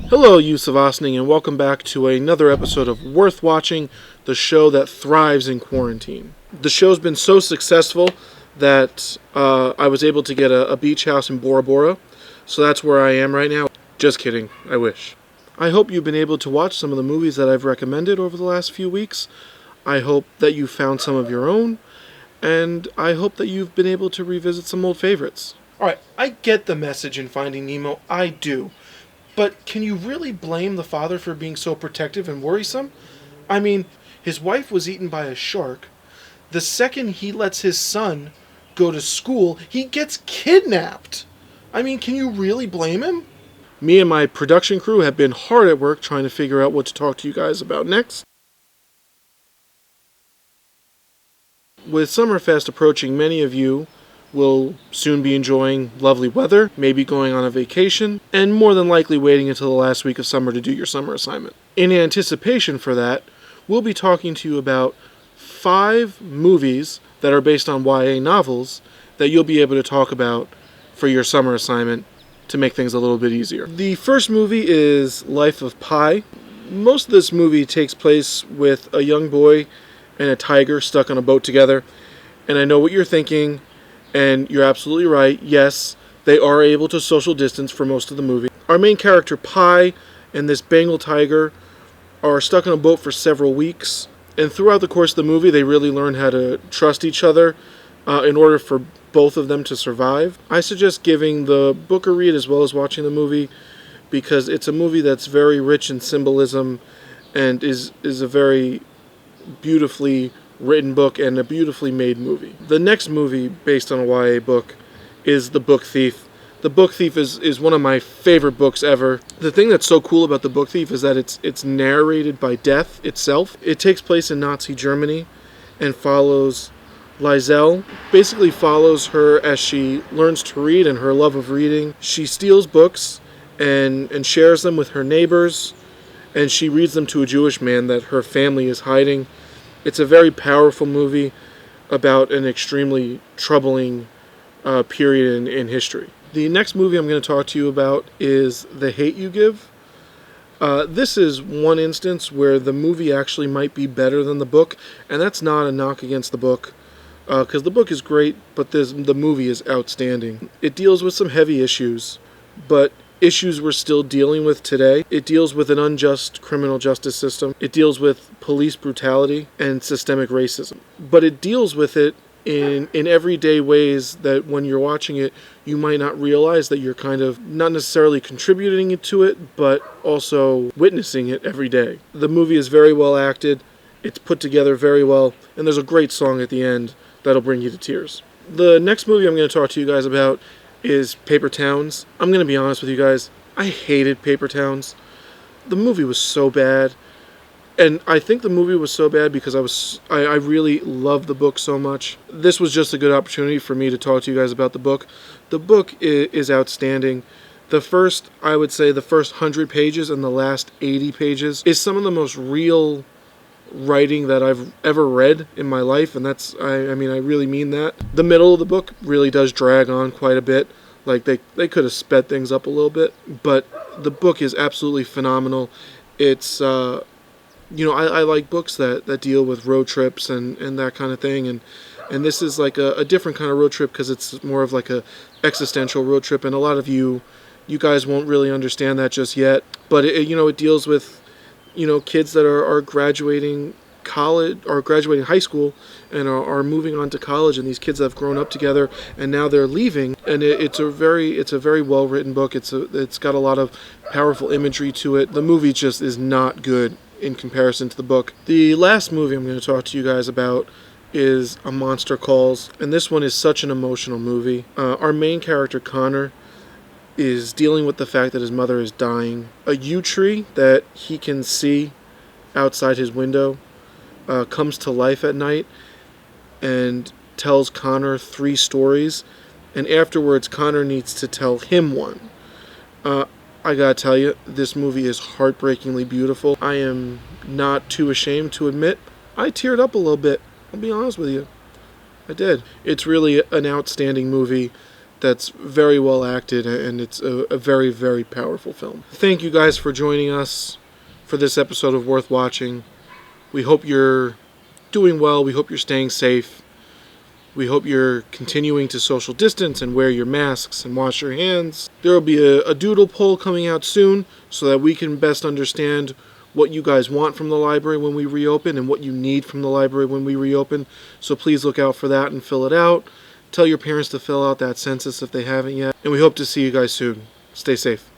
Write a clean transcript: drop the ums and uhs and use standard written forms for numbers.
Hello, youths of Ossining, and welcome back to another episode of Worth Watching, the show that thrives in quarantine. The show's been so successful that I was able to get a beach house in Bora Bora, so that's where I am right now. Just kidding, I wish. I hope you've been able to watch some of the movies that I've recommended over the last few weeks. I hope that you found some of your own, and I hope that you've been able to revisit some old favorites. Alright, I get the message in Finding Nemo, I do. But can you really blame the father for being so protective and worrisome? I mean, his wife was eaten by a shark. The second he lets his son go to school, he gets kidnapped. I mean, can you really blame him? Me and my production crew have been hard at work trying to figure out what to talk to you guys about next. With Summerfest approaching, many of you will soon be enjoying lovely weather, maybe going on a vacation, and more than likely waiting until the last week of summer to do your summer assignment. In anticipation for that, we'll be talking to you about 5 movies that are based on YA novels that you'll be able to talk about for your summer assignment to make things a little bit easier. The first movie is Life of Pi. Most of this movie takes place with a young boy and a tiger stuck on a boat together, and I know what you're thinking, and you're absolutely right. Yes, they are able to social distance for most of the movie. Our main character, Pi, and this Bengal tiger are stuck on a boat for several weeks. And throughout the course of the movie, they really learn how to trust each other in order for both of them to survive. I suggest giving the book a read as well as watching the movie, because it's a movie that's very rich in symbolism and is a very beautifully written book and a beautifully made movie. The next movie based on a YA book is The Book Thief. The Book Thief is one of my favorite books ever. The thing that's so cool about The Book Thief is that it's narrated by death itself. It takes place in Nazi Germany and follows Liesel. Basically follows her as she learns to read and her love of reading. She steals books and shares them with her neighbors, and she reads them to a Jewish man that her family is hiding. It's a very powerful movie about an extremely troubling period in history. The next movie I'm going to talk to you about is The Hate U Give. This is one instance where the movie actually might be better than the book, and that's not a knock against the book, because the book is great, but the movie is outstanding. It deals with some heavy issues, but issues we're still dealing with today. It deals with an unjust criminal justice system. It deals with police brutality and systemic racism. But it deals with it in everyday ways that when you're watching it, you might not realize that you're kind of not necessarily contributing to it, but also witnessing it every day. The movie is very well acted. It's put together very well, and there's a great song at the end that'll bring you to tears. The next movie I'm going to talk to you guys about is Paper Towns. I'm going to be honest with you guys, I hated Paper Towns. The movie was so bad, and I think the movie was so bad because I really loved the book so much. This was just a good opportunity for me to talk to you guys about the book. The book is outstanding. I would say the first 100 pages and the last 80 pages is some of the most real writing that I've ever read in my life, and I mean I really mean that. The middle of the book really does drag on quite a bit. Like they could have sped things up a little bit, but the book is absolutely phenomenal. It's I like books that deal with road trips and that kind of thing, and this is like a different kind of road trip because it's more of like a existential road trip, and a lot of you guys won't really understand that just yet, but it deals with kids that are graduating college or graduating high school and are moving on to college, and these kids have grown up together and now they're leaving, and it's a very well written book. It's got a lot of powerful imagery to it. The movie just is not good in comparison to the book. The last movie I'm going to talk to you guys about is A Monster Calls, and this one is such an emotional movie. Our main character, Connor, is dealing with the fact that his mother is dying. A yew tree that he can see outside his window comes to life at night and tells Connor 3 stories, and afterwards Connor needs to tell him one. I gotta tell you, this movie is heartbreakingly beautiful. I am not too ashamed to admit I teared up a little bit. I'll be honest with you. I did. It's really an outstanding movie that's very well acted, and it's a very, very powerful film. Thank you guys for joining us for this episode of Worth Watching. We hope you're doing well. We hope you're staying safe. We hope you're continuing to social distance and wear your masks and wash your hands. There will be a doodle poll coming out soon so that we can best understand what you guys want from the library when we reopen and what you need from the library when we reopen. So please look out for that and fill it out. Tell your parents to fill out that census if they haven't yet. And we hope to see you guys soon. Stay safe.